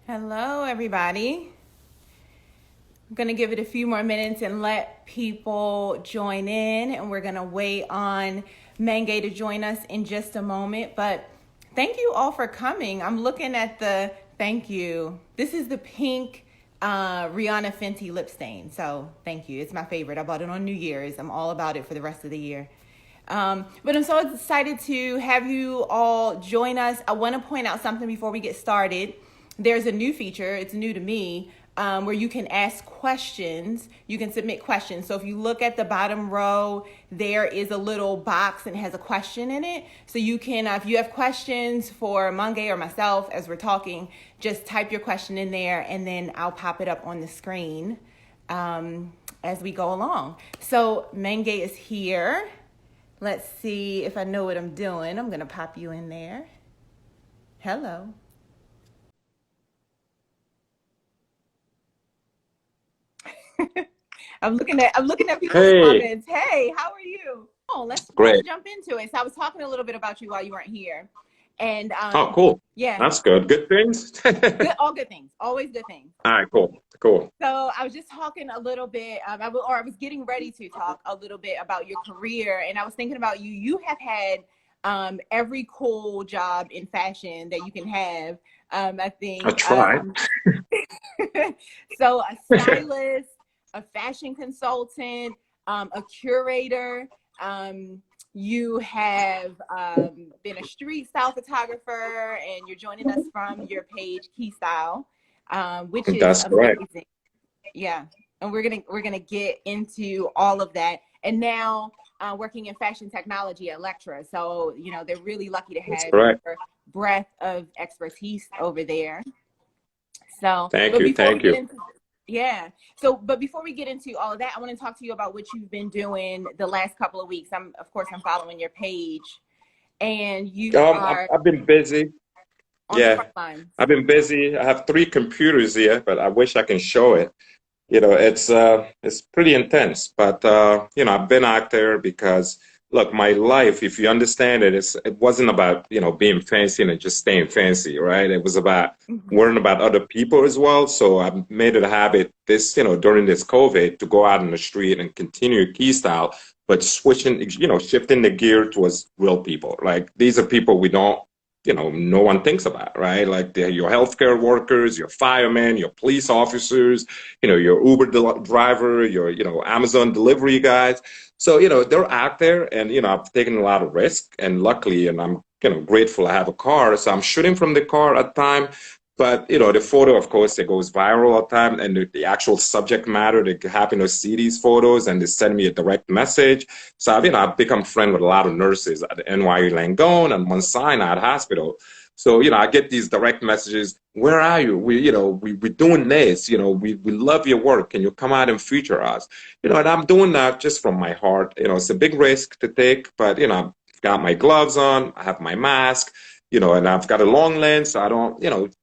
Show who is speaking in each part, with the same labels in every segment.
Speaker 1: Hello, everybody. I'm going to give it a few more minutes and let people join in, and we're going to wait on Mangue to join us in just a moment. But thank you all for coming. I'm looking at thank you. This is the pink Rihanna Fenty lip stain. So thank you. It's my favorite. I bought it on New Year's. I'm all about it for the rest of the year. But I'm so excited to have you all join us. I want to point out something before we get started. There's a new feature, it's new to me, where you can ask questions. You can submit questions. So if you look at the bottom row, there is a little box and it has a question in it. So you can, if you have questions for Mangue or myself as we're talking, just type your question in there and then I'll pop it up on the screen as we go along. So Mangue is here. Let's see if I know what I'm doing. I'm going to pop you in there. Hello. I'm looking at people's
Speaker 2: Hey,
Speaker 1: comments. Hey, how are you? Oh, let's
Speaker 2: great.
Speaker 1: jump into it. So I was talking a little bit about you while you weren't here. And
Speaker 2: Oh, cool.
Speaker 1: yeah,
Speaker 2: That's good. Good things.
Speaker 1: all good things. Always good things.
Speaker 2: All right, cool. Cool.
Speaker 1: So I was just talking a little bit, I was getting ready to talk a little bit about your career, and I was thinking about you. You have had every cool job in fashion that you can have. I
Speaker 2: I
Speaker 1: think
Speaker 2: tried.
Speaker 1: so. A stylist, a fashion consultant, a curator. You have been a street style photographer, and you're joining us from your page Key Style, which is
Speaker 2: That's correct.
Speaker 1: amazing. Yeah, and we're gonna get into all of that. And now working in fashion technology at Lectra, so they're really lucky to
Speaker 2: That's
Speaker 1: have
Speaker 2: correct.
Speaker 1: your breadth of expertise over there. So,
Speaker 2: Thank
Speaker 1: but
Speaker 2: you.
Speaker 1: before we
Speaker 2: Thank
Speaker 1: get
Speaker 2: you.
Speaker 1: into yeah, so but before we get into all of that, I want to talk to you about what you've been doing the last couple of weeks. I'm following your page, and you are
Speaker 2: I've been busy.
Speaker 1: on the
Speaker 2: Yeah,
Speaker 1: front lines.
Speaker 2: I've been busy. I have three computers here, but I wish I can show it. It's pretty intense, but I've been out there because look, my life, if you understand it, it wasn't about, being fancy and just staying fancy, right? It was about
Speaker 1: Mhm.
Speaker 2: worrying about other people as well. So I've made it a habit during this COVID to go out in the street and continue key style, but switching, shifting the gear towards real people. Like these are people we don't no one thinks about, right? Like your healthcare workers, your firemen, your police officers, your Uber driver, your, Amazon delivery guys. So, they're out there and, I've taken a lot of risk and luckily, and I'm, grateful I have a car. So I'm shooting from the car at time. But, the photo, of course, it goes viral all the time. And the actual subject matter, they happen to see these photos and they send me a direct message. So, I've become friend with a lot of nurses at the NYU Langone and Mount Sinai Hospital. So, I get these direct messages. Where are you? We're doing this. We love your work. Can you come out and feature us? And I'm doing that just from my heart. It's a big risk to take, but, I've got my gloves on. I have my mask, and I've got a long lens. So I don't,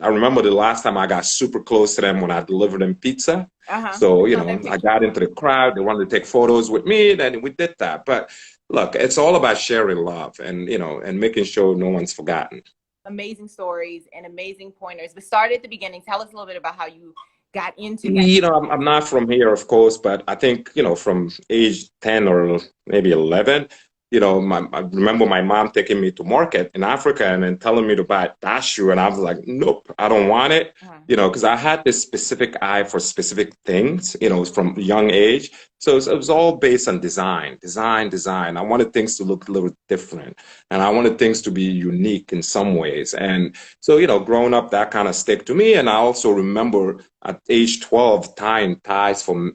Speaker 2: I remember the last time I got super close to them when I delivered them pizza.
Speaker 1: Uh-huh.
Speaker 2: So,
Speaker 1: I saw that
Speaker 2: I
Speaker 1: picture.
Speaker 2: got into the crowd. They wanted to take photos with me, and we did that. But look, it's all about sharing love and, and making sure no one's forgotten.
Speaker 1: Amazing stories and amazing pointers. But start at the beginning. Tell us a little bit about how you got into fashion.
Speaker 2: I'm not from here, of course, but I think, from age 10 or maybe 11, I remember my mom taking me to market in Africa and then telling me to buy that shoe. And I was like, nope, I don't want it,
Speaker 1: Uh-huh.
Speaker 2: because I had this specific eye for specific things, from a young age. So it was all based on design. I wanted things to look a little different and I wanted things to be unique in some ways. And so, growing up, that kind of stuck to me. And I also remember at age 12 tying ties for,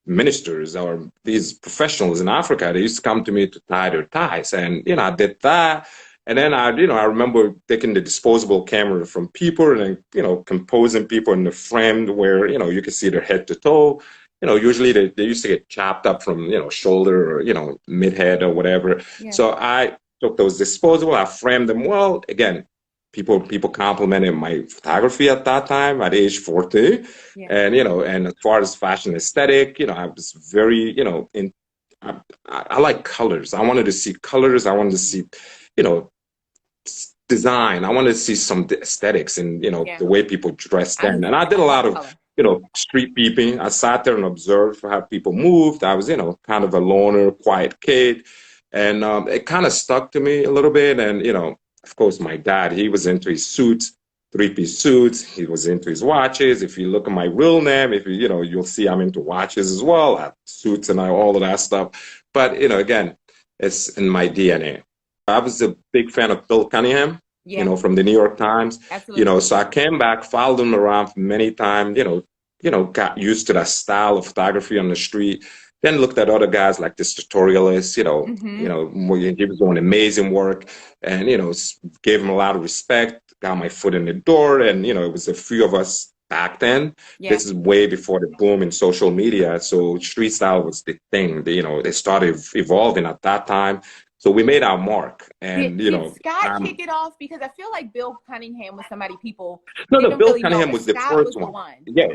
Speaker 2: ministers or these professionals in Africa. They used to come to me to tie their ties. And, I did that. And then I remember taking the disposable camera from people and then, composing people in the frame where, you could see their head to toe. Usually they used to get chopped up from, shoulder or, mid head or whatever.
Speaker 1: Yeah.
Speaker 2: So I took those disposable, I framed them well. Again, people complimented my photography at that time at age 40.
Speaker 1: Yeah.
Speaker 2: And, and as far as fashion aesthetic, I was very, I like colors. I wanted to see colors. I wanted to see, you know, design. I wanted to see some aesthetics and,
Speaker 1: Yeah.
Speaker 2: the way people dress then. And I did
Speaker 1: I
Speaker 2: a
Speaker 1: love
Speaker 2: lot of,
Speaker 1: color.
Speaker 2: street peeping. I sat there and observed how people moved. I was, kind of a loner, quiet kid. And it kind of stuck to me a little bit. And, of course, my dad, he was into his suits, three-piece suits. He was into his watches. If you look at my real name, if you'll see I'm into watches as well, I have suits and all of that stuff. But, again, it's in my DNA. I was a big fan of Bill Cunningham,
Speaker 1: Yeah,
Speaker 2: from the New York Times,
Speaker 1: absolutely.
Speaker 2: so I came back, followed him around for many times, got used to that style of photography on the street. Then looked at other guys like this tutorialist,
Speaker 1: Mm-hmm.
Speaker 2: he was doing amazing work, and gave him a lot of respect. Got my foot in the door, and it was a few of us back then.
Speaker 1: Yeah.
Speaker 2: This is way before the boom in social media, so street style was the thing. They started evolving at that time. So we made our mark, and
Speaker 1: Did Scott kick it off? Because I feel like Bill Cunningham was somebody people
Speaker 2: no,
Speaker 1: didn't
Speaker 2: Bill
Speaker 1: really know,
Speaker 2: Cunningham
Speaker 1: but
Speaker 2: was the
Speaker 1: Scott was
Speaker 2: first
Speaker 1: the
Speaker 2: one.
Speaker 1: one.
Speaker 2: Yeah,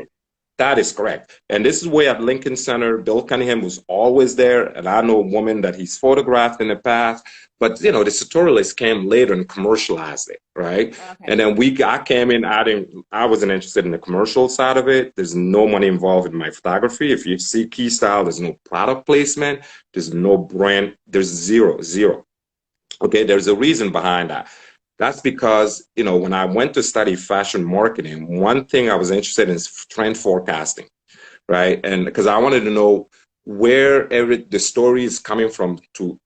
Speaker 2: that is correct. And this is where at Lincoln Center, Bill Cunningham was always there. And I know a woman that he's photographed in the past, but the tutorialists came later and commercialized it, right?
Speaker 1: Okay.
Speaker 2: And then I came in, I wasn't interested in the commercial side of it. There's no money involved in my photography. If you see Key Style, there's no product placement, there's no brand, there's zero. Okay, there's a reason behind that. That's because, when I went to study fashion marketing, one thing I was interested in is trend forecasting, right? And because I wanted to know where the story is coming from to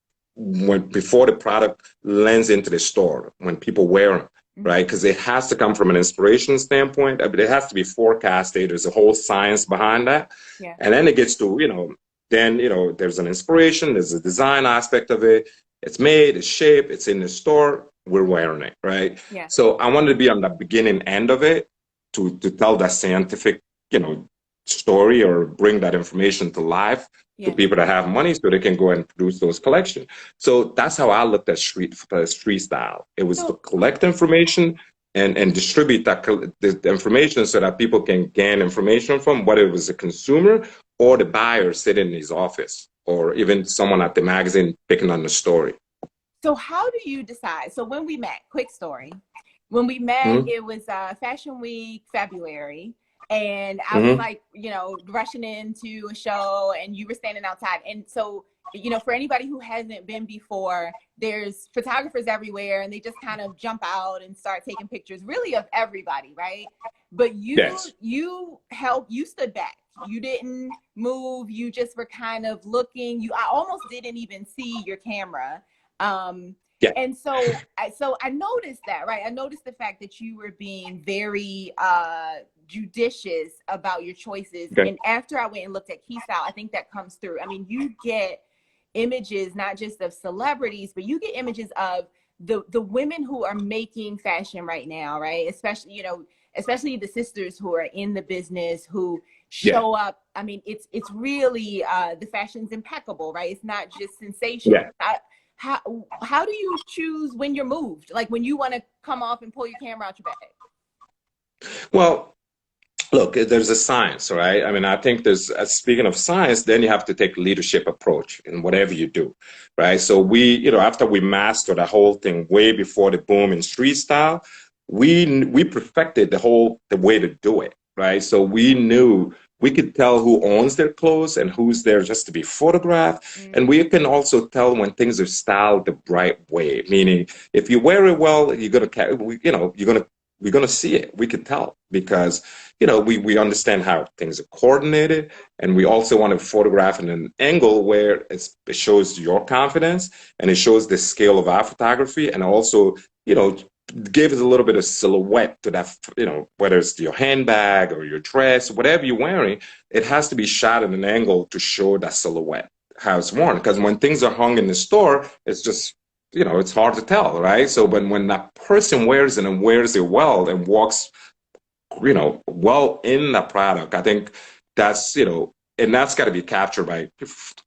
Speaker 2: before the product lands into the store, when people wear them, right? Because it has to come from an inspiration standpoint, but it has to be forecasted. There's a whole science behind that.
Speaker 1: Yeah.
Speaker 2: And then it gets to, then, there's an inspiration, there's a design aspect of it. It's made, it's shaped, it's in the store, we're wearing it, right?
Speaker 1: Yeah.
Speaker 2: So I wanted to be on the beginning end of it to tell that scientific, story, or bring that information to life to people that have money so they can go and produce those collections. So that's how I looked at street style. It was to collect information and distribute the information so that people can gain information from, whether it was a consumer or the buyer sitting in his office, or even someone at the magazine picking on the story.
Speaker 1: So how do you decide? So when we met, quick story, when we met, it was Fashion Week, February. And I was like, rushing into a show, and you were standing outside. And so, for anybody who hasn't been before, there's photographers everywhere, and they just kind of jump out and start taking pictures, really, of everybody, right? But you stood back. You didn't move. You just were kind of looking. I almost didn't even see your camera. And so I noticed that, right? I noticed the fact that you were being very judicious about your choices. Okay. And after I went and looked at Key Style, I think that comes through. I mean, you get images not just of celebrities, but you get images of the women who are making fashion right now, right? Especially the sisters who are in the business, who show up. I mean, it's really the fashion's impeccable, right? It's not just sensational. How do you choose when you're moved? Like when you want to come off and pull your camera out your bag?
Speaker 2: Well, look, there's a science, right? I mean, I think speaking of science, then you have to take leadership approach in whatever you do, right? So we, after we mastered the whole thing way before the boom in street style, we perfected the way to do it, right? So we knew we could tell who owns their clothes and who's there just to be photographed. And we can also tell when things are styled the right way, meaning if you wear it well, we're going to see it. We can tell because, we understand how things are coordinated, and we also want to photograph in an angle where it shows your confidence and it shows the scale of our photography, and also, give us a little bit of silhouette to that, whether it's your handbag or your dress, whatever you're wearing, it has to be shot at an angle to show that silhouette, how it's worn. Because when things are hung in the store, it's just, it's hard to tell, right? So when that person wears it and wears it well and walks, well in the product, I think that's, and that's got to be captured by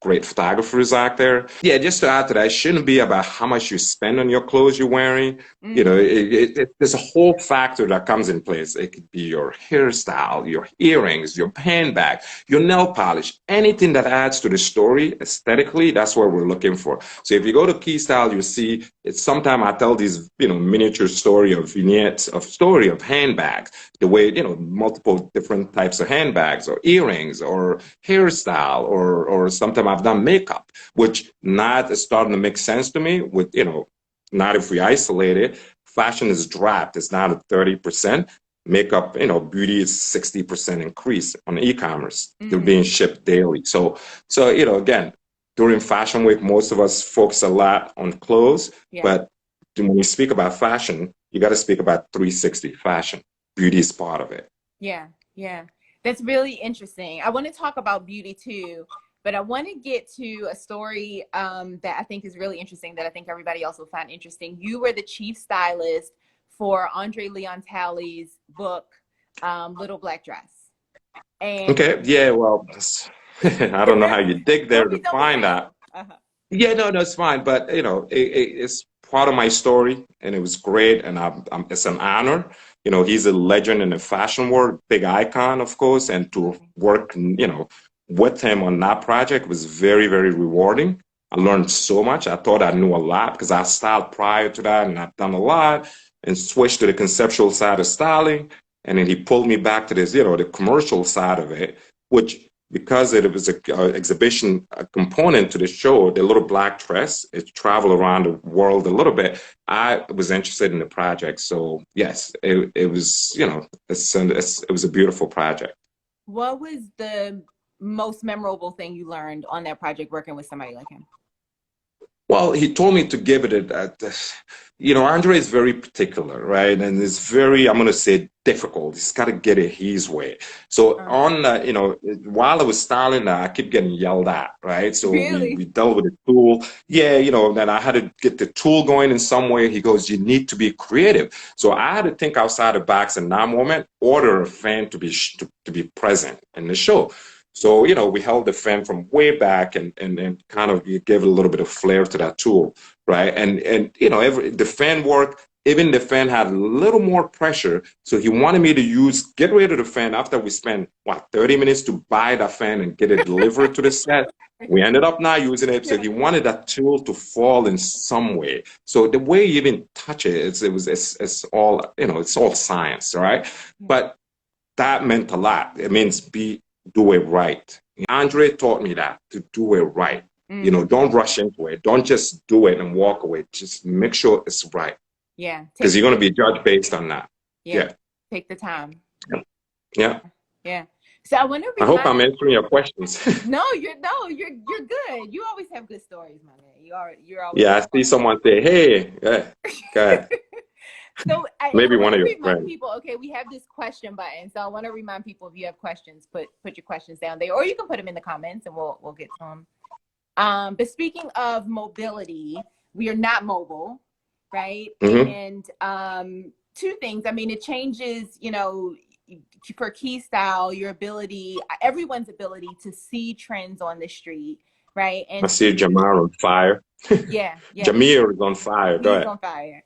Speaker 2: great photographers out there. Yeah, just to add to that, it shouldn't be about how much you spend on your clothes you're wearing. You know, there's a whole factor that comes in place. It could be your hairstyle, your earrings, your handbag, your nail polish, anything that adds to the story aesthetically. That's what we're looking for. So if you go to Key Style, you see it's sometimes I tell these, miniature story of vignettes of story of handbags, the way, multiple different types of handbags or earrings or hairstyle, or sometimes I've done makeup, which not is starting to make sense to me with, not if we isolate it. Fashion is dropped. It's not at 30%. Makeup, beauty is 60% increase on e-commerce. They're being shipped daily. So, again, during Fashion Week, most of us focus a lot on clothes, but when you speak about fashion, you got to speak about 360 fashion. Beauty is part of it.
Speaker 1: Yeah. That's really interesting. I want to talk about beauty too, but I want to get to a story that I think is really interesting, that I think everybody else will find interesting. You were the chief stylist for Andre Leon Talley's book, Little Black Dress. And
Speaker 2: okay, yeah, well, I don't know how you dig there to find that. Yeah, no, it's fine. But, it's part of my story, and it was great, and it's an honor. He's a legend in the fashion world, big icon, of course, and to work, with him on that project was very, very rewarding. I learned so much. I thought I knew a lot because I styled prior to that, and I've done a lot, and switched to the conceptual side of styling. And then he pulled me back to this, the commercial side of it, which, because it was an exhibition, a component to the show, the Little Black Dress, it traveled around the world a little bit. I was interested in the project. So yes, it was, it was a beautiful project.
Speaker 1: What was the most memorable thing you learned on that project working with somebody like him?
Speaker 2: Well, he told me to give it Andre is very particular, right? And it's very, I'm going to say, difficult. He's got to get it his way. So while I was styling that, I kept getting yelled at, right? So
Speaker 1: really?
Speaker 2: we dealt with the tool. Yeah, then I had to get the tool going in some way. He goes, you need to be creative. So I had to think outside the box in that moment, order a fan to be present in the show. So, we held the fan from way back and kind of gave it a little bit of flair to that tool, right? And the fan work, even the fan had a little more pressure. So he wanted me to get rid of the fan after we spent, 30 minutes to buy that fan and get it delivered to the set. We ended up not using it. So he wanted that tool to fall in some way. So the way you even touch it, it's all, it's all science, right? But that meant a lot. It means do it right. Andre taught me that, to do it right. Don't rush into it. Don't just do it and walk away. Just make sure it's right.
Speaker 1: Yeah.
Speaker 2: Because you're going to be judged based on that. Yeah.
Speaker 1: Take the time.
Speaker 2: Yeah.
Speaker 1: So I wonder.
Speaker 2: I hope I'm answering your questions.
Speaker 1: No, you're good. You always have good stories, my man. You're always.
Speaker 2: Yeah, I see someone say, "Hey, go ahead."
Speaker 1: So
Speaker 2: maybe one of your friends.
Speaker 1: People, okay, we have this question button, so I want to remind people, if you have questions, put your questions down there, or you can put them in the comments, and we'll get to them. But speaking of mobility, we are not mobile, right? And two things. I mean, it changes, for Key Style, everyone's ability to see trends on the street, right? And
Speaker 2: I see Jamar on fire.
Speaker 1: Yeah.
Speaker 2: Jameer is on fire. Go ahead.
Speaker 1: On fire.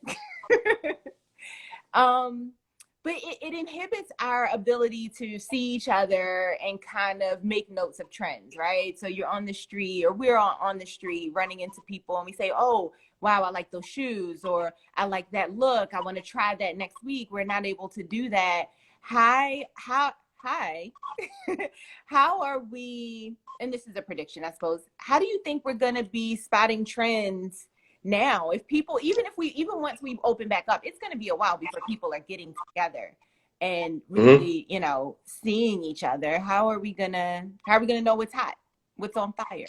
Speaker 1: But it inhibits our ability to see each other and kind of make notes of trends, right? So you're on the street, or we're on the street running into people, and we say, oh, wow, I like those shoes, or I like that look, I want to try that next week. We're not able to do that. How are we, and this is a prediction, I suppose, how do you think we're going to be spotting trends now? If people, even once we open back up, it's going to be a while before people are getting together and really, seeing each other. How are we gonna know what's hot, what's on fire?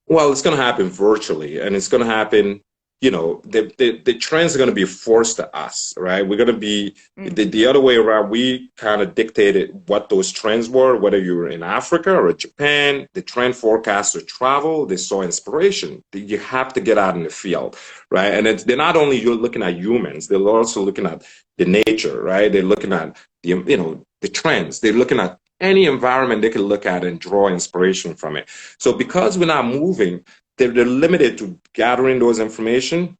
Speaker 2: Well, it's going to happen virtually, and it's going to happen, the trends are going to be forced to us, right? We're going to be the other way around. We kind of dictated what those trends were, whether you were in Africa or Japan. The trend forecasters travel, they saw inspiration. You have to get out in the field, right? And they're not only you're looking at humans, they're also looking at the nature, right? They're looking at the trends. They're looking at any environment they can look at and draw inspiration from it. So because we're not moving, they're limited to gathering those information,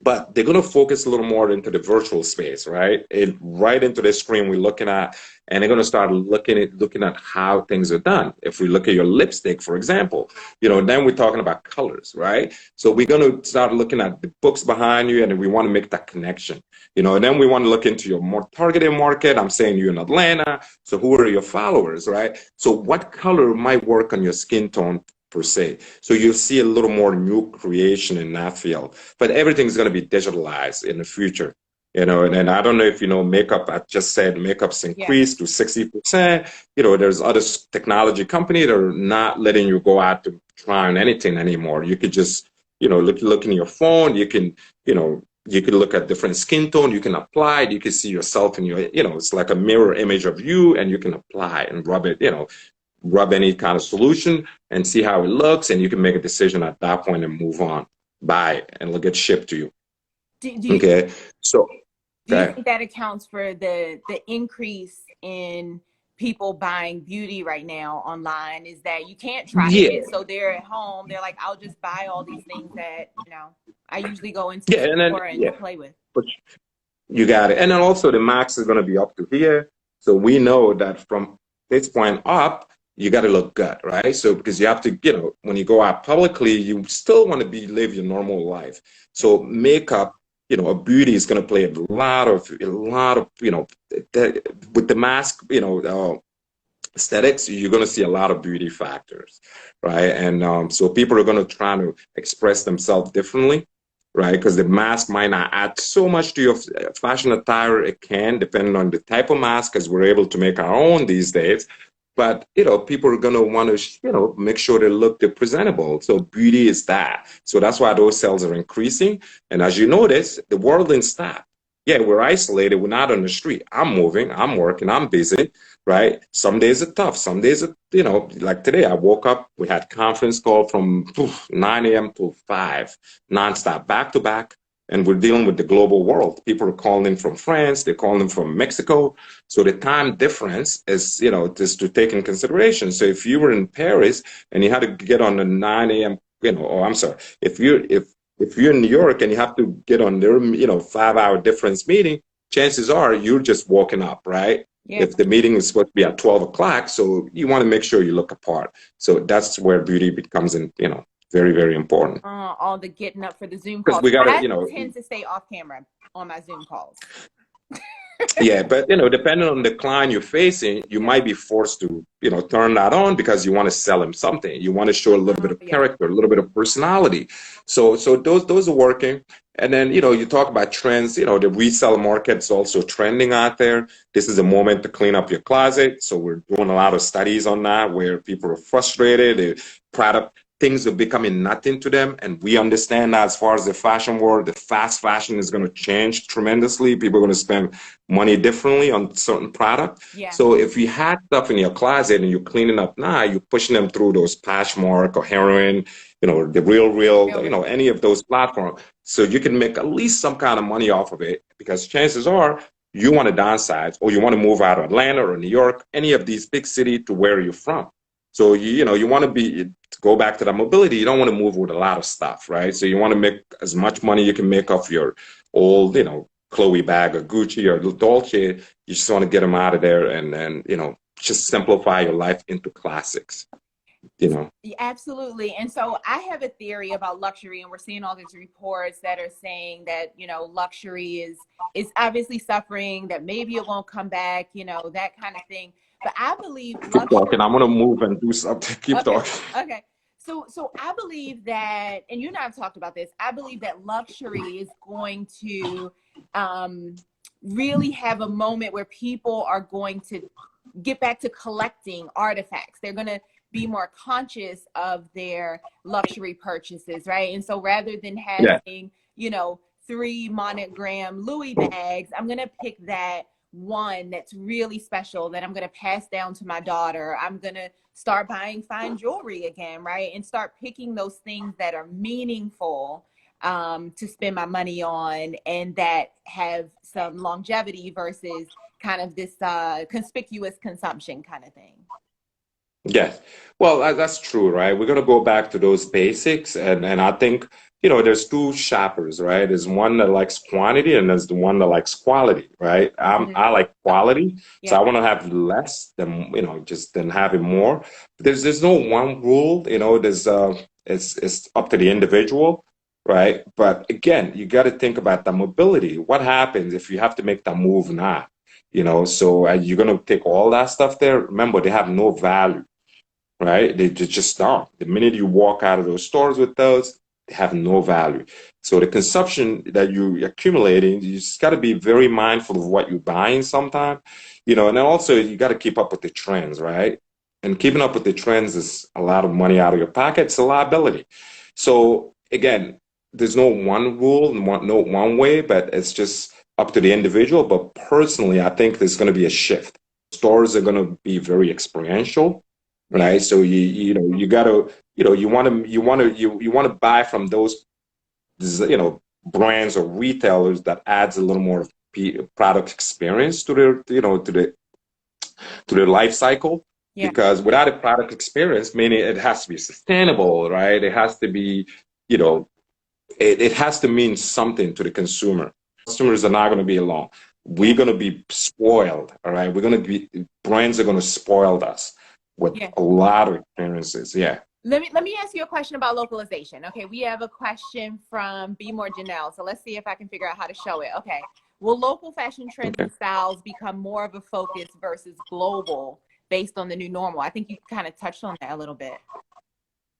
Speaker 2: but they're going to focus a little more into the virtual space, right? Right into the screen we're looking at, and they're going to start looking at how things are done. If we look at your lipstick, for example, then we're talking about colors, right? So we're going to start looking at the books behind you, and we want to make that connection, and then we want to look into your more targeted market. I'm saying you're in Atlanta, so who are your followers, right? So what color might work on your skin tone per se. So you'll see a little more new creation in that field. But everything's going to be digitalized in the future. And I don't know if makeup. I just said makeup's increased to 60%. There's other technology companies that are not letting you go out to try on anything anymore. You could just, look in your phone. You can, you can look at different skin tone. You can apply it. You can see yourself in your, it's like a mirror image of you, and you can apply and rub it, rub any kind of solution and see how it looks, and you can make a decision at that point and move on, buy it, and it'll get shipped to you. Okay, so
Speaker 1: do you think that accounts for the increase in people buying beauty right now online? Is that you can't try it, so they're at home, they're like, I'll just buy all these things that I usually go into the store and play with.
Speaker 2: You got it. And then also the max is going to be up to here, so we know that from this point up, you got to look good, right? So because you have to, when you go out publicly, you still want to live your normal life. So makeup, a beauty is going to play a lot of, with the mask, aesthetics, you're going to see a lot of beauty factors, right? And so people are going to try to express themselves differently, right? Because the mask might not add so much to your fashion attire. It can, depending on the type of mask, because we're able to make our own these days. But, people are going to want to, make sure they're presentable. So beauty is that. So that's why those sales are increasing. And as you notice, the world didn't stop. Yeah, we're isolated. We're not on the street. I'm moving. I'm working. I'm busy, right? Some days are tough. Some days are, like today, I woke up. We had conference call from 9 a.m. to 5, nonstop, back to back. And we're dealing with the global world. People are calling in from France. They're calling in from Mexico. So the time difference is, just to take in consideration. So if you were in Paris and you had to get on the 9 a.m., I'm sorry, if you're in New York and you have to get on their, 5-hour difference meeting, chances are you're just walking up, right? Yeah. If the meeting is supposed to be at 12 o'clock, so you want to make sure you look apart. So that's where beauty becomes, very, very important.
Speaker 1: All the getting up for the Zoom calls.
Speaker 2: We gotta,
Speaker 1: I tend to stay off camera on my Zoom calls.
Speaker 2: Yeah, but depending on the client you're facing, you might be forced to, turn that on because you want to sell him something. You want to show a little bit of character, a little bit of personality. So those are working. And then, you talk about trends, the resale market is also trending out there. This is a moment to clean up your closet. So we're doing a lot of studies on that where people are frustrated, they're product. Things are becoming nothing to them, and we understand that as far as the fashion world, the fast fashion is going to change tremendously. People are going to spend money differently on certain product. Yeah. So if you had stuff in your closet and you're cleaning up now, you're pushing them through those Poshmark or Heroin, the Real, any of those platforms. So you can make at least some kind of money off of it, because chances are you want to downsize or you want to move out of Atlanta or New York, any of these big cities to where you're from. So, you want to go back to that mobility. You don't want to move with a lot of stuff, right? So you want to make as much money you can make off your old, Chloe bag or Gucci or Dolce. You just want to get them out of there and just simplify your life into classics,
Speaker 1: Absolutely. And so I have a theory about luxury, and we're seeing all these reports that are saying that, luxury is obviously suffering, that maybe it won't come back, that kind of thing. But I believe luxury.
Speaker 2: Keep talking. I'm gonna move and do something. Keep talking.
Speaker 1: Okay. So I believe that, and you and I have talked about this, I believe that luxury is going to really have a moment where people are going to get back to collecting artifacts. They're going to be more conscious of their luxury purchases, right? And so rather than having, 3 monogram Louis bags, I'm going to pick that one that's really special that I'm going to pass down to my daughter. I'm going to start buying fine jewelry again, right? And start picking those things that are meaningful to spend my money on and that have some longevity versus kind of this conspicuous consumption kind of thing.
Speaker 2: Yes. Well, that's true, right? We're going to go back to those basics. And I think, there's two shoppers, right? There's one that likes quantity and there's the one that likes quality, right?
Speaker 1: Mhm.
Speaker 2: I like quality. So
Speaker 1: Yeah.
Speaker 2: I want to have less than, just than having more. There's no one rule, it's up to the individual, right? But again, you got to think about the mobility. What happens if you have to make the move now? So you're going to take all that stuff there. Remember, they have no value, right? They just don't. The minute you walk out of those stores with those, they have no value. So the consumption that you're accumulating, you just got to be very mindful of what you're buying sometime, and then also you got to keep up with the trends, right? And keeping up with the trends is a lot of money out of your pocket. It's a liability. So again, there's no one rule, no one way, but it's just up to the individual. But personally, I think there's going to be a shift. Stores are going to be very experiential,
Speaker 1: Yeah.
Speaker 2: right? So you gotta you want to buy from those brands or retailers that adds a little more product experience to their to their life cycle.
Speaker 1: Yeah.
Speaker 2: Because without a product experience, meaning it has to be sustainable, right? It has to be, you know, it has to mean something to the consumer. Customers are not going to be alone. We're
Speaker 1: Yeah.
Speaker 2: going to be spoiled, all right? Brands are going to spoil us with
Speaker 1: Yeah.
Speaker 2: a lot of experiences. Yeah.
Speaker 1: Let me ask you a question about localization. Okay, we have a question from Be More Janelle. So let's see if I can figure out how to show it. Okay. Will local fashion trends
Speaker 2: Okay.
Speaker 1: and styles become more of a focus versus global based on the new normal? I think you kind of touched on that a little bit.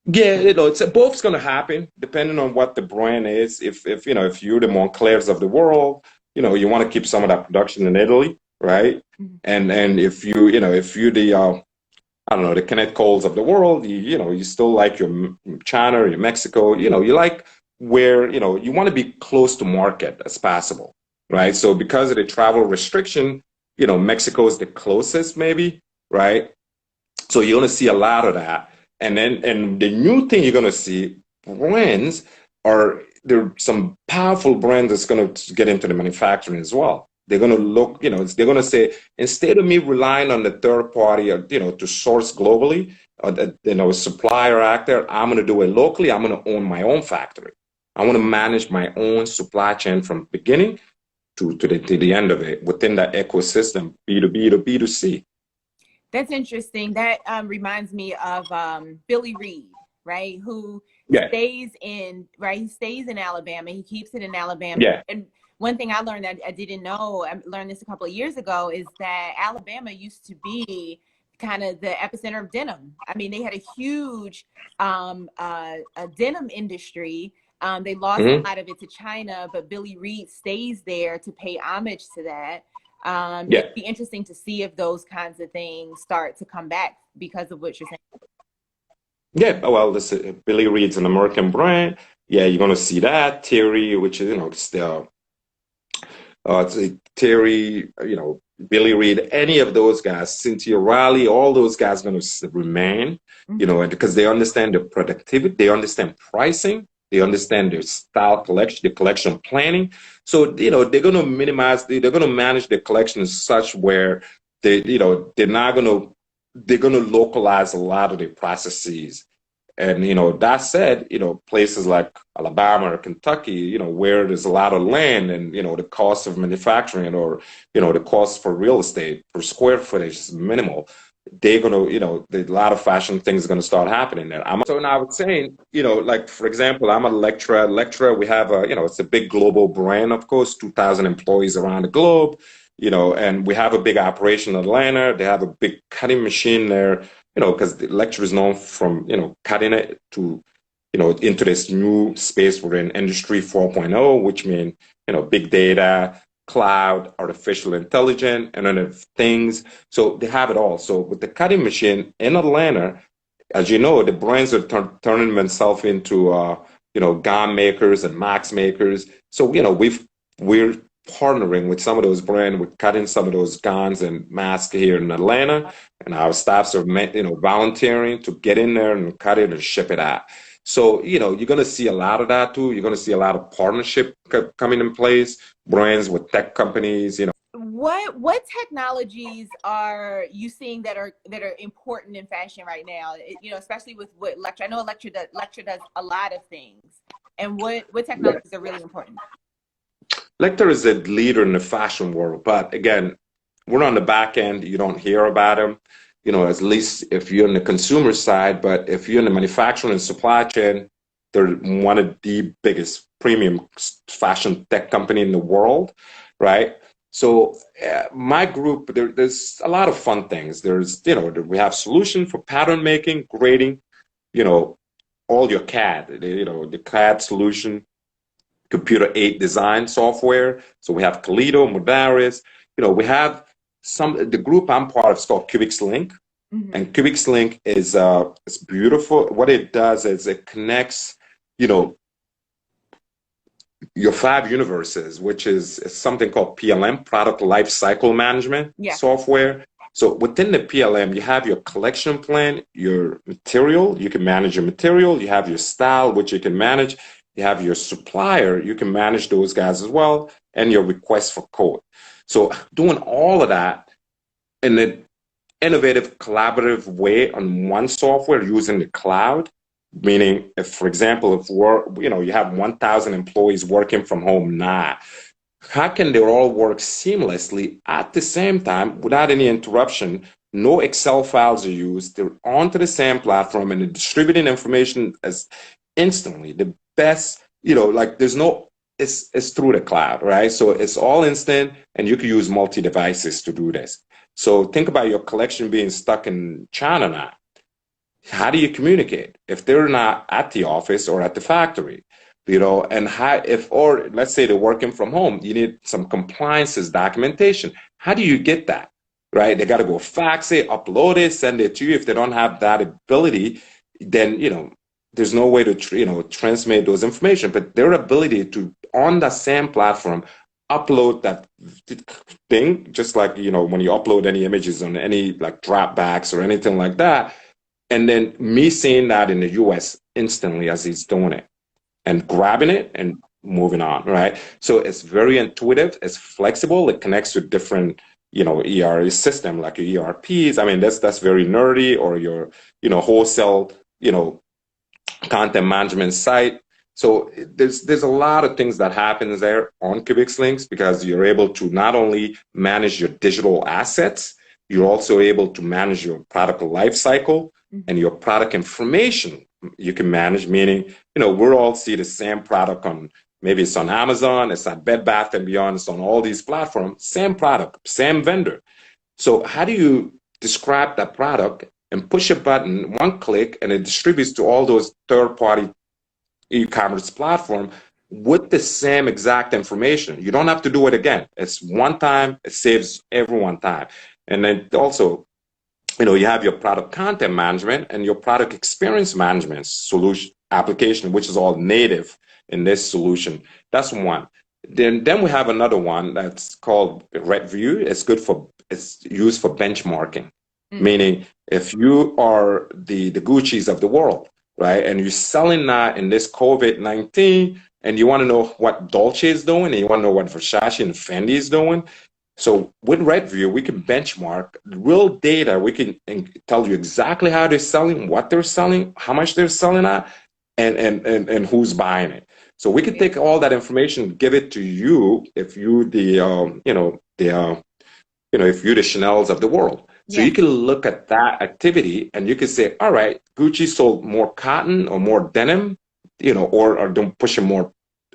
Speaker 2: Yeah, it's both's going to happen depending on what the brand is. If you're the Monclers of the world, you want to keep some of that production in Italy, right?
Speaker 1: Mhm.
Speaker 2: And if you're the I don't know, the Connect Coles of the world, you still like your China, your Mexico, you like where, you want to be close to market as possible,
Speaker 1: Yeah.
Speaker 2: right? So because of the travel restriction, Mexico is the closest maybe, right? So you're going to see a lot of that. And the new thing you're going to see, brands there are some powerful brands that's going to get into the manufacturing as well. They're going to look, they're going to say, instead of me relying on the third party, to source globally, a supplier actor, I'm going to do it locally. I'm going to own my own factory. I want to manage my own supply chain from beginning to the end of it within that ecosystem, B2B to B2C.
Speaker 1: That's interesting. That reminds me of Billy Reed, right? Who
Speaker 2: Yeah,
Speaker 1: stays in, right? He stays in Alabama. He keeps it in Alabama.
Speaker 2: yeah.
Speaker 1: And one thing I learned that I didn't know, I learned this a couple of years ago, is that Alabama used to be kind of the epicenter of denim. I mean, they had a huge a denim industry. They lost a
Speaker 2: Hmm.
Speaker 1: lot of it to China, but Billy Reed stays there to pay homage to that.
Speaker 2: Yeah.
Speaker 1: It'd be interesting to see if those kinds of things start to come back because of what you're saying.
Speaker 2: Yeah, well, this Billy Reed's an American brand. Yeah, you're gonna see that Terry, which is Terry, Billy Reed, any of those guys, Cynthia Riley, all those guys going to remain,
Speaker 1: Mm-hmm.
Speaker 2: and because they understand the productivity, they understand pricing, they understand their style collection, the collection planning. So they're going to they're going to manage the collection such where they're going to localize a lot of the processes. And that said, places like Alabama or Kentucky, where there's a lot of land and the cost of manufacturing or the cost for real estate per square footage is minimal. They're gonna, a lot of fashion things are gonna start happening there. So now I was saying, like for example, I'm a lecturer. Lecturer, we have it's a big global brand, of course, 2,000 employees around the globe, and we have a big operation in Atlanta. They have a big cutting machine there, because the lecture is known from, cutting it to, into this new space we're in, Industry 4.0, which means, big data, cloud, artificial intelligence, Internet of Things. So they have it all. So with the cutting machine in Atlanta, as you know, the brands are turning themselves into, gown makers and max makers. So, we're partnering with some of those brands, with cutting some of those gowns and masks here in Atlanta, and our staffs are, volunteering to get in there and cut it and ship it out. So, you're going to see a lot of that too. You're going to see a lot of partnership coming in place, brands with tech companies.
Speaker 1: what technologies are you seeing that are important in fashion right now? You know, especially with what Lecture. I know Lecture does a lot of things. And what
Speaker 2: Yeah.
Speaker 1: technologies are really important?
Speaker 2: Lecter is a leader in the fashion world, but again, we're on the back end. You don't hear about them, you know, at least if you're in the consumer side. But if you're in the manufacturing and supply chain, they're one of the biggest premium fashion tech company in the world, right? So my group, there's a lot of fun things. There's, you know, we have solution for pattern making, grading, you know, all your CAD, you know, the CAD solution, computer aided design software. So we have Toledo, Modaris. You know, we have the group I'm part of is called Cubics Link.
Speaker 1: Mm-hmm.
Speaker 2: And Cubics Link is it's beautiful. What it does is it connects, you know, your five universes, which is something called PLM, Product Life Cycle Management
Speaker 1: Yeah.
Speaker 2: software. So within the PLM, you have your collection plan, your material, you can manage your material, you have your style, which you can manage, you have your supplier, you can manage those guys as well, and your request for code. So doing all of that in an innovative, collaborative way on one software using the cloud, meaning if, for example, if you have 1,000 employees working from home now, how can they all work seamlessly at the same time without any interruption? No Excel files are used. They're onto the same platform and they're distributing information as instantly. The best, you know, like there's no, it's through the cloud, right? So it's all instant and you can use multi-devices to do this. So think about your collection being stuck in China now. How do you communicate if they're not at the office or at the factory? You know, and or let's say they're working from home, you need some compliances documentation. How do you get that? Right? They got to go fax it, upload it, send it to you. If they don't have that ability, then, you know, there's no way to, transmit those information. But their ability to, on the same platform, upload that thing, just like, you know, when you upload any images on any like Dropbox or anything like that, and then me seeing that in the US instantly as he's doing it and grabbing it and moving on, right? So it's very intuitive, it's flexible, it connects to different, you know, ERP system like your ERPs. I mean, that's very nerdy, or your, you know, wholesale, you know, content management site. So there's a lot of things that happens there on Cubics Links, because you're able to not only manage your digital assets, you're also able to manage your product life cycle and your product information you can manage, meaning, you know, we're all see the same product on, maybe it's on Amazon, it's on Bed Bath and Beyond, it's on all these platforms, same product, same vendor. So how do you describe that product and push a button, one click, and it distributes to all those third-party e-commerce platform with the same exact information? You don't have to do it again. It's one time, it saves everyone time. And then also, you know, you have your product content management and your product experience management solution application, which is all native in this solution. That's one. Then we have another one that's called RedView. It's used for benchmarking, meaning if you are the Gucci's of the world, right, and you're selling that in this COVID-19, and you want to know what Dolce is doing, and you want to know what Versace and Fendi is doing. So with RedView, we can benchmark real data. We can tell you exactly how they're selling, what they're selling, how much they're selling at, and who's buying it. So we can take all that information, give it to you if you if you're the Chanel's of the world. So you can look at that activity and you can say, all right, Gucci sold more cotton or more denim, you know, or are pushing more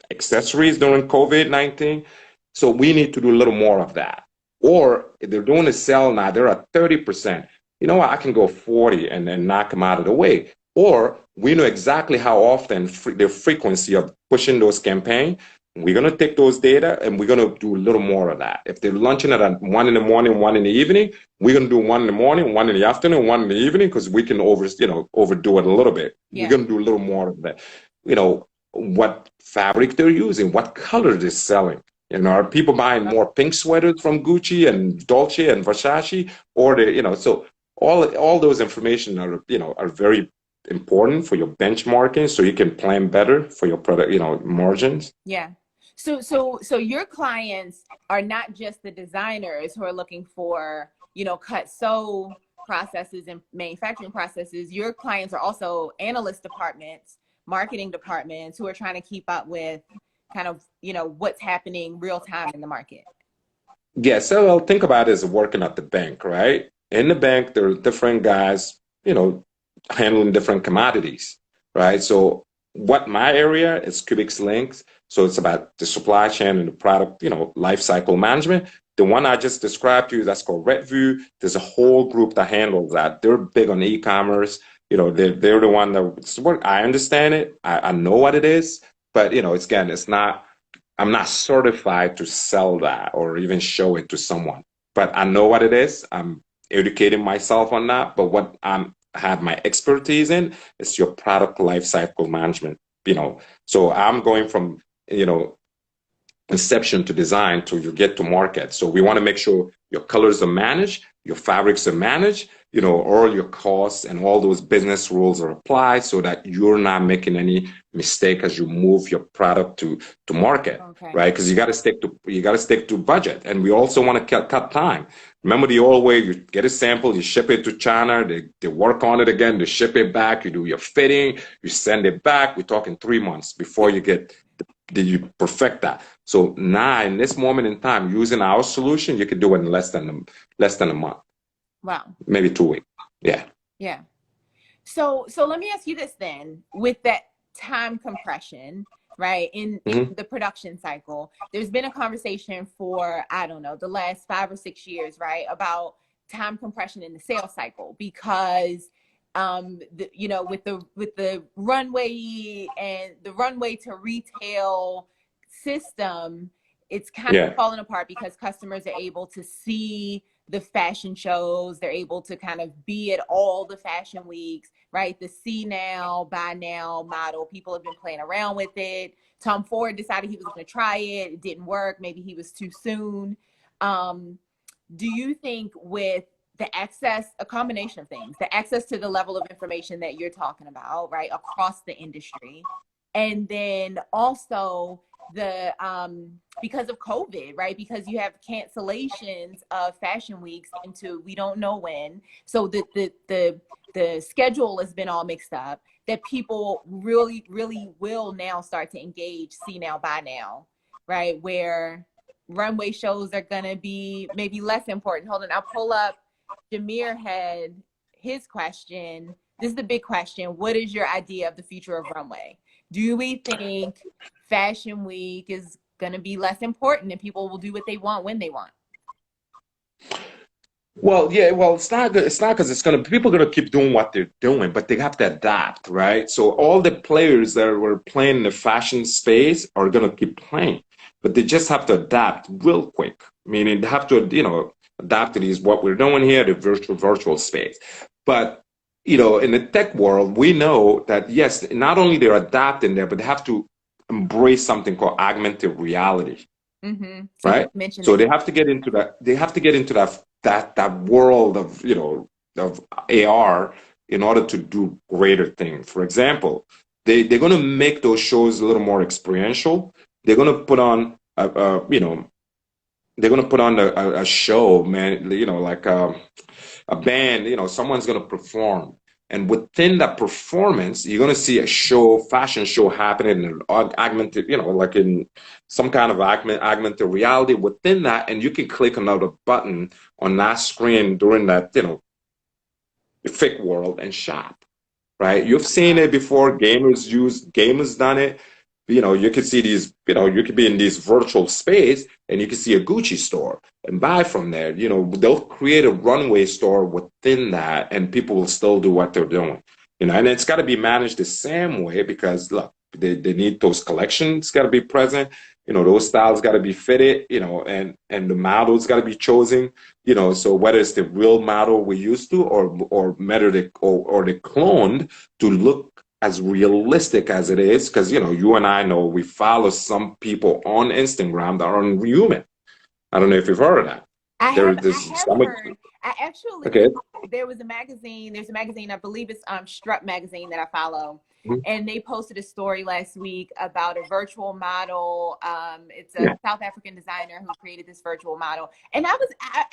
Speaker 2: accessories during COVID-19. So we need to do a little more of that. Or if they're doing a sale now, they're at 30%. You know what? I can go 40 and then knock them out of the way. Or we know exactly how often the frequency of pushing those campaigns. We're going to take those data and we're going to do a little more of that. If they're lunching at 1 in the morning, 1 in the evening, we're going to do 1 in the morning, 1 in the afternoon, 1 in the evening, because we can overdo it a little bit. We're going to do a little more of that. You know, what fabric they're using, what color they're selling. You know, are people buying more pink sweaters from Gucci and Dolce and Versace, or so all those information are very important for your benchmarking, so you can plan better for your product, margins.
Speaker 1: Yeah. So your clients are not just the designers who are looking for, cut sew processes and manufacturing processes. Your clients are also analyst departments, marketing departments who are trying to keep up with kind of, what's happening real time in the market.
Speaker 2: Yeah, so I'll think about it as working at the bank, right? In the bank, there are different guys, handling different commodities, right? So what my area is Cubics Links. So it's about the supply chain and the product, life cycle management. The one I just described to you, that's called RedView. There's a whole group that handles that. They're big on e-commerce. They're the one that's work. I understand it. I know what it is, but it's not. I'm not certified to sell that or even show it to someone, but I know what it is. I'm educating myself on that. But what have my expertise in is your product life cycle management. So I'm going from inception to design to you get to market. So we want to make sure your colors are managed, your fabrics are managed, all your costs and all those business rules are applied so that you're not making any mistake as you move your product to market,
Speaker 1: Okay.
Speaker 2: right? Because you got to stick to budget, and we also want to cut time. Remember the old way: you get a sample, you ship it to China, they work on it again, they ship it back, you do your fitting, you send it back. We're talking 3 months before you get. Did you perfect that? So now, in this moment in time, using our solution, you could do it in less than a month.
Speaker 1: Wow.
Speaker 2: Maybe 2 weeks. Yeah.
Speaker 1: Yeah. So let me ask you this then, with that time compression, right, in the production cycle, there's been a conversation for, I don't know, the last 5 or 6 years, right, about time compression in the sales cycle because with the runway and the runway to retail system, it's kind of falling apart because customers are able to see the fashion shows, they're able to kind of be at all the fashion weeks, right? The see now, buy now model. People have been playing around with it. Tom Ford decided he was going to try it. It didn't work. Maybe he was too soon. Do you think with the access, a combination of things, the access to the level of information that you're talking about, right, across the industry, and then also the because of COVID, right? Because you have cancellations of fashion weeks into we don't know when. So the schedule has been all mixed up, that people really, really will now start to engage see now, buy now, right? Where runway shows are gonna be maybe less important. Hold on, I'll pull up. Jameer had his question. This is the big question. What is your idea of the future of runway? Do we think Fashion Week is going to be less important and people will do what they want when they want?
Speaker 2: Well, yeah, well, it's not good. It's not because people are gonna keep doing what they're doing, but they have to adapt, right? So all the players that were playing in the fashion space are gonna keep playing, but they just have to adapt real quick. Meaning they have to, adapt to these what we're doing here, the virtual space. But in the tech world, we know that yes, not only they're adapting there, but they have to embrace something called augmented reality.
Speaker 1: So
Speaker 2: right? So they have to get into that. They have to get into that world of of AR in order to do greater things. For example, they're going to make those shows a little more experiential. They're going to put on they're going to put on a show, man. Like a band. Someone's going to perform. And within that performance, you're going to see a fashion show happening in augmented, like in some kind of augmented reality within that. And you can click another button on that screen during that, fake world and shop, right? You've seen it before. Gamers done it. You could see these, you could be in this virtual space and you can see a Gucci store and buy from there. They'll create a runway store within that and people will still do what they're doing. And it's got to be managed the same way because, look, they need those collections got to be present. Those styles got to be fitted, and the models got to be chosen, so whether it's the real model we used to or the cloned to look as realistic as it is, because you and I know we follow some people on Instagram that are unhuman. I don't know if you've heard of that.
Speaker 1: I I actually,
Speaker 2: Okay.
Speaker 1: there's a magazine, I believe it's Strut magazine that I follow.
Speaker 2: Mhm.
Speaker 1: And they posted a story last week about a virtual model. It's a
Speaker 2: Yeah.
Speaker 1: South African designer who created this virtual model. And I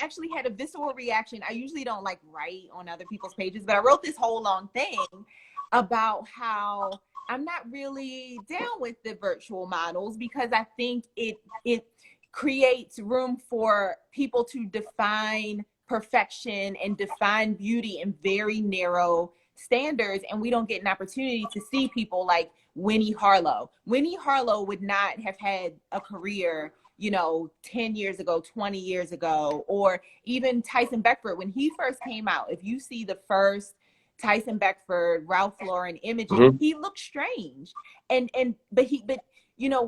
Speaker 1: actually had a visceral reaction. I usually don't like write on other people's pages, but I wrote this whole long thing about how I'm not really down with the virtual models because I think it creates room for people to define perfection and define beauty in very narrow standards, and we don't get an opportunity to see people like Winnie Harlow. Winnie Harlow would not have had a career, 10 years ago, 20 years ago, or even Tyson Beckford when he first came out. If you see the first Tyson Beckford, Ralph Lauren images,
Speaker 2: Hmm.
Speaker 1: he looked strange. But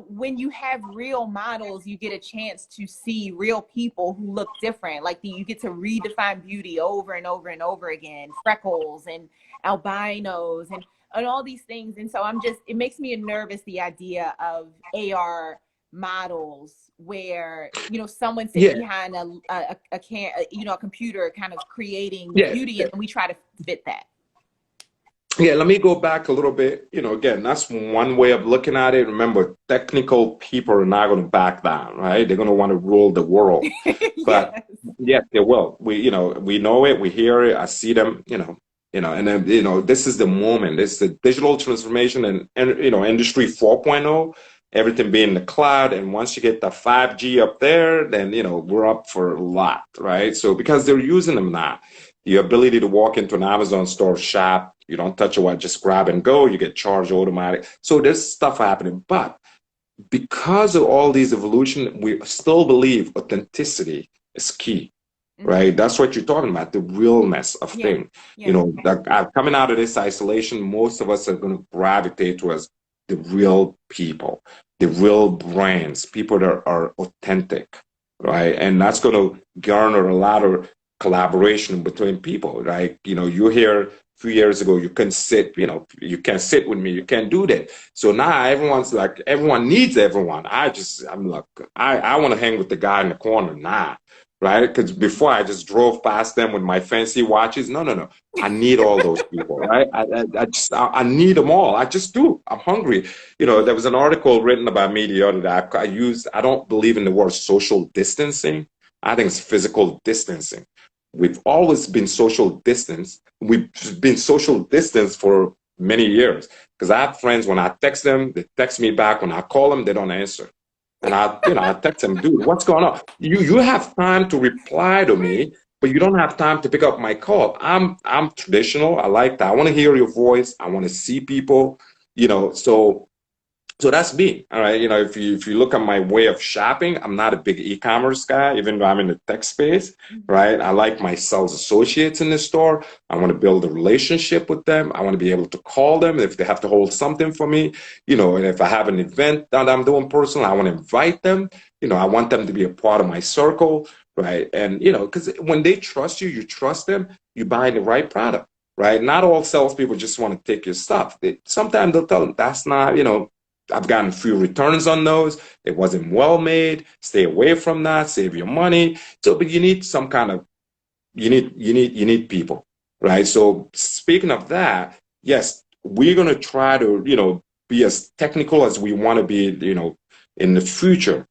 Speaker 1: when you have real models, you get a chance to see real people who look different. Like you get to redefine beauty over and over and over again, freckles and albinos and all these things. And so it makes me nervous, the idea of AR models where, someone sitting
Speaker 2: Yeah.
Speaker 1: behind a computer kind of creating
Speaker 2: Yeah.
Speaker 1: beauty, and we try to fit that.
Speaker 2: Yeah, let me go back a little bit. Again, that's one way of looking at it. Remember, technical people are not going to back down, right? They're going to want to rule the world. But
Speaker 1: Yes.
Speaker 2: yes, they will. We know it, we hear it, I see them, and then, this is the moment. This is the digital transformation and industry 4.0, everything being the cloud. And once you get the 5G up there, then, we're up for a lot, right? So because they're using them now, the ability to walk into an Amazon store, shop, you don't touch a what, just grab and go, you get charged automatic. So there's stuff happening. But because of all these evolution, we still believe authenticity is key,
Speaker 1: Mm-hmm.
Speaker 2: right? That's what you're talking about, the realness of
Speaker 1: Yeah.
Speaker 2: things.
Speaker 1: Yeah.
Speaker 2: Coming out of this isolation, most of us are going to gravitate towards the real people, the real brands, people that are authentic,
Speaker 1: Yeah.
Speaker 2: right? And that's going to garner a lot of collaboration between people, right? You hear a few years ago, you couldn't sit, you can't sit with me, you can't do that. So now everyone's like, everyone needs everyone. I'm like, I want to hang with the guy in the corner now, right? Because before I just drove past them with my fancy watches. No, no, no. I need all those people, right? I need them all. I just do. I'm hungry. There was an article written about me the other day. I don't believe in the word social distancing. I think it's physical distancing. We've always been social distance. We've been social distance for many years. Because I have friends, when I text them, they text me back. When I call them, they don't answer. And I text them, dude, what's going on? You have time to reply to
Speaker 1: Right.
Speaker 2: me, but you don't have time to pick up my call. I'm traditional. I like that. I want to hear your voice. I want to see people, so that's me. All right. If you look at my way of shopping, I'm not a big e-commerce guy, even though I'm in the tech space,
Speaker 1: Mm-hmm.
Speaker 2: right? I like my sales associates in the store. I want to build a relationship with them. I want to be able to call them if they have to hold something for me, and if I have an event that I'm doing personally, I want to invite them. I want them to be a part of my circle, right? And, because when they trust you, you trust them, you buy the right product, right? Not all salespeople just want to take your stuff. Sometimes they'll tell them that's not, I've gotten few returns on those. It wasn't well made. Stay away from that. Save your money. So, but you need some kind of you need people, right? So speaking of that, yes, we're gonna try to be as technical as we want to be, in the future.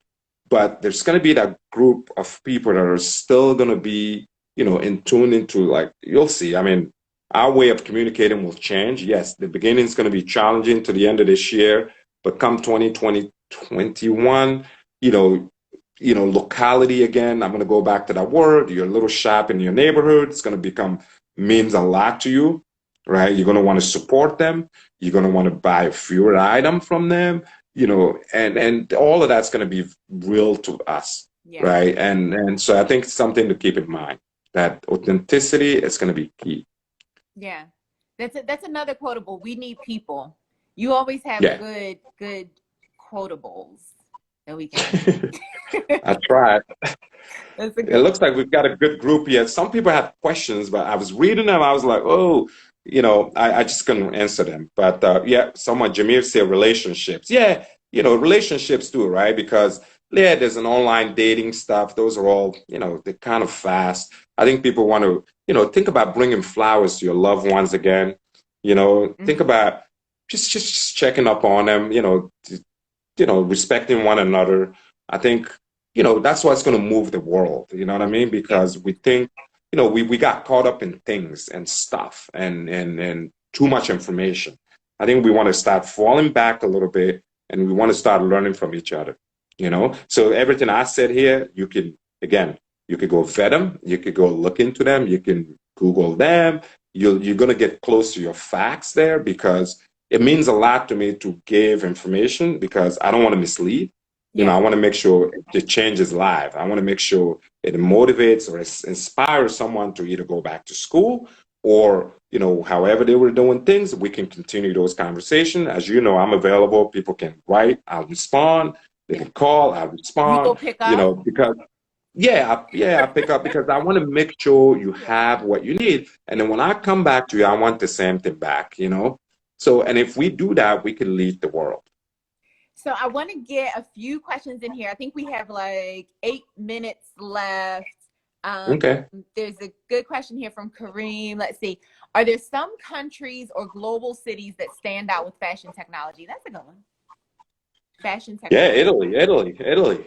Speaker 2: But there's gonna be that group of people that are still gonna be, in tune into, like, you'll see. I mean, our way of communicating will change. Yes, the beginning is gonna be challenging to the end of this year, but come 2020, 21, you know, locality again. I'm going to go back to that word. Your little shop in your neighborhood, it's going to means a lot to you, right? You're going to want to support them. You're going to want to buy a fewer item from them, and all of that's going to be real to us,
Speaker 1: Yeah.
Speaker 2: right? And so I think it's something to keep in mind, that authenticity is going to be key.
Speaker 1: Yeah. That's another quotable. We need people. You always have
Speaker 2: Yeah.
Speaker 1: good quotables that we can.
Speaker 2: I tried.
Speaker 1: That's a
Speaker 2: It
Speaker 1: good
Speaker 2: looks
Speaker 1: one.
Speaker 2: like we've got a good group here. Some people have questions, but I was reading them. I was like, oh, I just couldn't answer them. But yeah, someone, Jameer said relationships. Yeah, relationships too, right? Because Yeah, there's an online dating stuff. Those are all, they're kind of fast. I think people want to, think about bringing flowers to your loved ones again. Think
Speaker 1: Mhm.
Speaker 2: about just checking up on them, respecting one another. I think, that's what's going to move the world. You know what I mean?
Speaker 1: Yeah.
Speaker 2: Because we think, we got caught up in things and stuff and too much information. I think we want to start falling back a little bit and we want to start learning from each other. So everything I said here, again, you could go vet them, you could go look into them, you can Google them. You're going to get close to your facts there because it means a lot to me to give information because I don't want to mislead.
Speaker 1: Yeah.
Speaker 2: I want to make sure it changes life. I want to make sure it motivates or inspires someone to either go back to school or, however they were doing things, we can continue those conversations. As you know, I'm available. People can write, I'll respond. They
Speaker 1: Yeah.
Speaker 2: can call, I'll
Speaker 1: You will
Speaker 2: respond,
Speaker 1: pick up.
Speaker 2: because I pick up because I want to make sure you
Speaker 1: Yeah.
Speaker 2: have what you need. And
Speaker 1: Yeah.
Speaker 2: then when I come back to you, I want the same thing back. So, and if we do that, we can lead the world.
Speaker 1: So I want to get a few questions in here. I think we have like 8 minutes left. Um,
Speaker 2: Okay.
Speaker 1: there's a good question here from Kareem. Let's see. Are there some countries or global cities that stand out with fashion technology? That's a good one. Fashion
Speaker 2: Yeah,
Speaker 1: technology.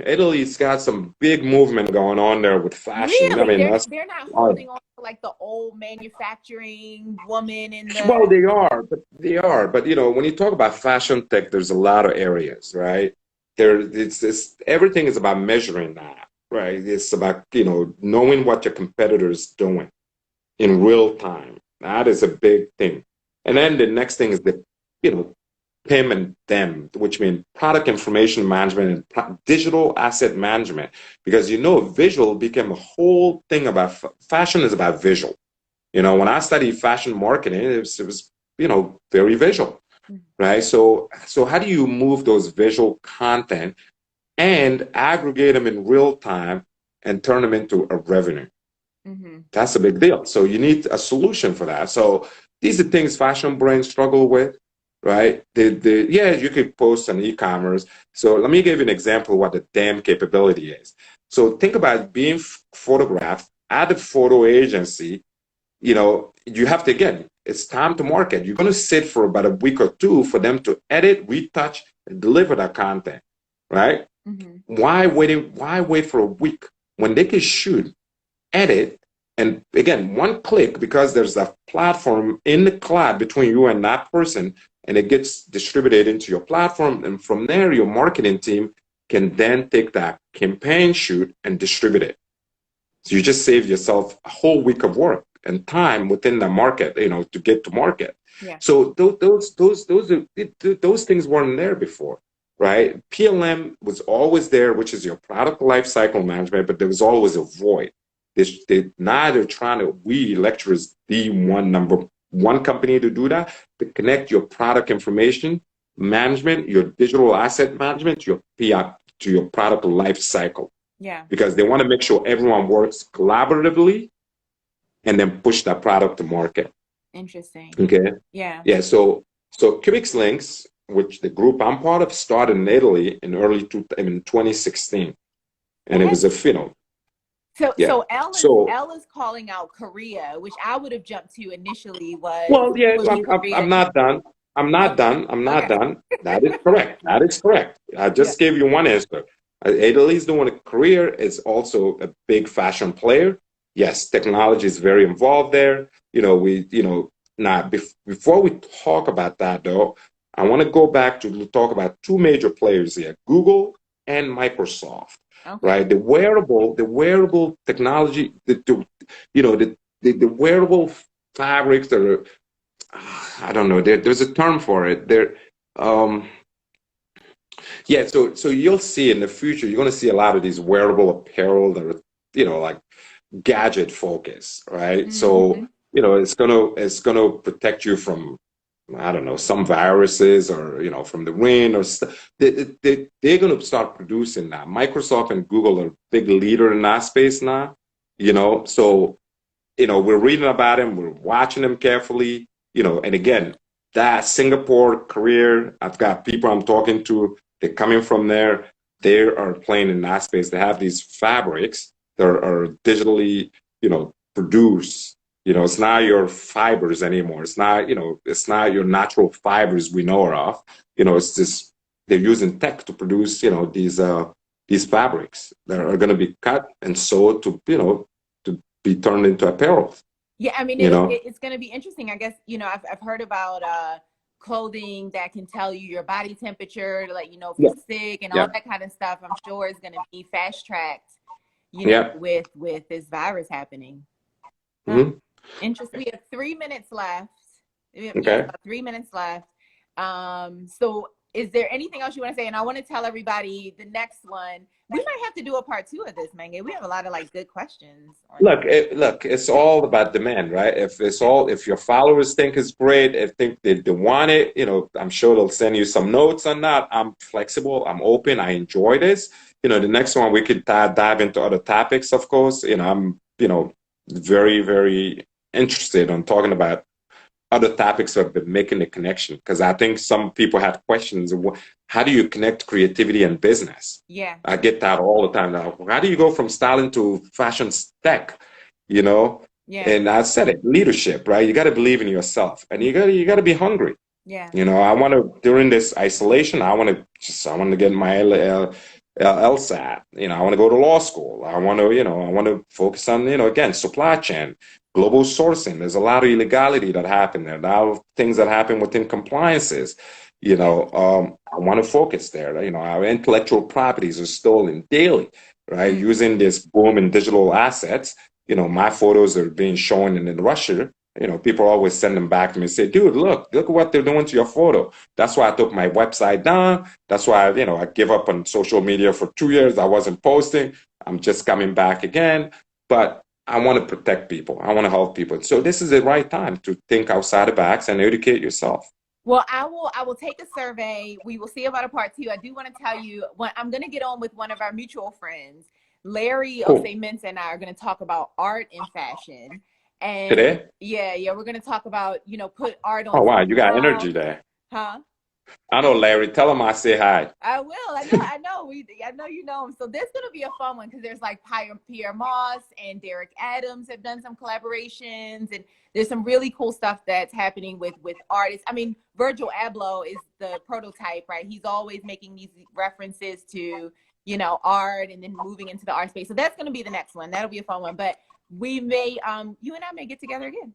Speaker 2: Italy's got some big movement going on there with fashion. I
Speaker 1: Really?
Speaker 2: mean, that's
Speaker 1: They're not
Speaker 2: uh,
Speaker 1: holding on to like the old manufacturing woman in
Speaker 2: well,
Speaker 1: the
Speaker 2: they are. But when you talk about fashion tech, there's a lot of areas, right? It's everything is about measuring that, right? It's about knowing what your competitor's doing in real time. That is a big thing. And then the next thing is the you know payment them, which means product information management and digital asset management, because visual became a whole thing about fashion is about visual. When I studied fashion marketing, it was very visual, right? So how do you move those visual content and aggregate them in real time and turn them into a revenue?
Speaker 1: mm-hmm.
Speaker 2: That's a big deal. So you need a solution for that. So these are things fashion brands struggle with, right? Yeah, you could post on e-commerce. So let me give you an example of what the damn capability is. So think about being photographed at a photo agency. You have to, again, it's time to market. You're going to sit for about a week or two for them to edit, retouch, and deliver that content, right?
Speaker 1: Mm-hmm.
Speaker 2: Why wait for a week when they can shoot, edit, and again, one click because there's a platform in the cloud between you and that person, and it gets distributed into your platform. And from there, your marketing team can then take that campaign shoot and distribute it. So you just save yourself a whole week of work and time within the market, to get to market.
Speaker 1: Yeah.
Speaker 2: So those things weren't there before, right? PLM was always there, which is your product life cycle management, but there was always a void. Now they're trying to, we lecturers, the number one company to do that, to connect your product information management, your digital asset management, to your product life cycle,
Speaker 1: Yeah.
Speaker 2: because they want to make sure everyone works collaboratively and then push that product to market.
Speaker 1: Interesting.
Speaker 2: Okay.
Speaker 1: Yeah.
Speaker 2: Yeah. So Cubics Links, which the group I'm part of, started in Italy in 2016, and it
Speaker 1: Okay.
Speaker 2: was a.
Speaker 1: So
Speaker 2: Yeah.
Speaker 1: so L is
Speaker 2: So
Speaker 1: L is calling out Korea, which I would have jumped to initially was
Speaker 2: well, yeah,
Speaker 1: would be
Speaker 2: I'm
Speaker 1: Korea.
Speaker 2: not done. I'm not
Speaker 1: Okay.
Speaker 2: done. I'm not
Speaker 1: Okay.
Speaker 2: done. That is correct. That is correct. I
Speaker 1: Yeah.
Speaker 2: just gave you one answer. Italy's doing a career is also a big fashion player. Yes, technology is very involved there. Now before we talk about that though, I want to go back to talk about two major players here, Google and Microsoft,
Speaker 1: Okay.
Speaker 2: right? The wearable technology, the wearable fabrics that are, I don't know, there's a term for it. Um, yeah, so you'll see in the future, you're going to see a lot of these wearable apparel that are, like gadget focused, right?
Speaker 1: Mm-hmm.
Speaker 2: So, it's gonna protect you from, I don't know, some viruses or, from the rain or stuff. They're going to start producing that. Microsoft and Google are a big leader in that space now, so we're reading about him, we're watching him carefully, and again, that Singapore career, I've got people I'm talking to, they're coming from there. they are playing in that space. They have these fabrics that are digitally, produced. It's not your fibers anymore. It's not, it's not your natural fibers we know of. It's just they're using tech to produce, these fabrics that are going to be cut and sewed to, to be turned into apparel.
Speaker 1: Yeah, I mean,
Speaker 2: You know,
Speaker 1: it's going to be interesting. I guess, I've heard about clothing that can tell you your body temperature to let you know if
Speaker 2: yeah,
Speaker 1: you're sick and all
Speaker 2: yeah,
Speaker 1: that kind of stuff. I'm sure it's going to be fast tracked,
Speaker 2: yeah.
Speaker 1: with this virus happening. Huh.
Speaker 2: Hmm.
Speaker 1: Interesting. We have 3 minutes left. Yeah,
Speaker 2: Okay.
Speaker 1: about 3 minutes left. So is there anything else you want to say? And I want to tell everybody the next one. We might have to do a part 2 of this, Mangue. We have a lot of like good questions on here.
Speaker 2: Look, it's all about demand, right? If your followers think it's great, if think they want it, I'm sure they'll send you some notes on that. I'm flexible, I'm open, I enjoy this. The next one we could dive into other topics, of course. I'm, very, very interested on talking about other topics have been making the connection because I think some people have questions. How do you connect creativity and business?
Speaker 1: Yeah.
Speaker 2: I get that all the time now. How do you go from styling to fashion tech? You know,
Speaker 1: Yeah.
Speaker 2: and I said it, leadership, right? You got to believe in yourself, and you got to be hungry.
Speaker 1: Yeah.
Speaker 2: I want to during this isolation. I want to get my LSAT. I want to go to law school. I want to focus on again supply chain, global sourcing. There's a lot of illegality that happened there. A lot of things that happen within compliances. I want to focus there. Our intellectual properties are stolen daily, right?
Speaker 1: Mm.
Speaker 2: Using this boom in digital assets. My photos are being shown in Russia. People always send them back to me and say, dude, look at what they're doing to your photo. That's why I took my website down. That's why, I give up on social media for 2 years. I wasn't posting. I'm just coming back again. But I want to protect people. I want to help people. So this is the right time to think outside the box and educate yourself.
Speaker 1: Well, I will take a survey. We will see about a part 2. I do want to tell you I'm going to get on with one of our mutual friends. Larry
Speaker 2: Cool.
Speaker 1: Osei Mintz and I are going to talk about art and fashion. And
Speaker 2: Today?
Speaker 1: yeah, we're going to talk about, put art
Speaker 2: Oh,
Speaker 1: on
Speaker 2: wow. You got
Speaker 1: TikTok.
Speaker 2: energy there.
Speaker 1: Huh?
Speaker 2: I know, Larry. Tell him I say hi.
Speaker 1: I will. I know. I know you know him. So this is gonna be a fun one because there's like Pierre Moss and Derek Adams have done some collaborations, and there's some really cool stuff that's happening with artists. I mean, Virgil Abloh is the prototype, right? He's always making these references to art and then moving into the art space. So that's gonna be the next one. That'll be a fun one. But we may, you and I may get together again.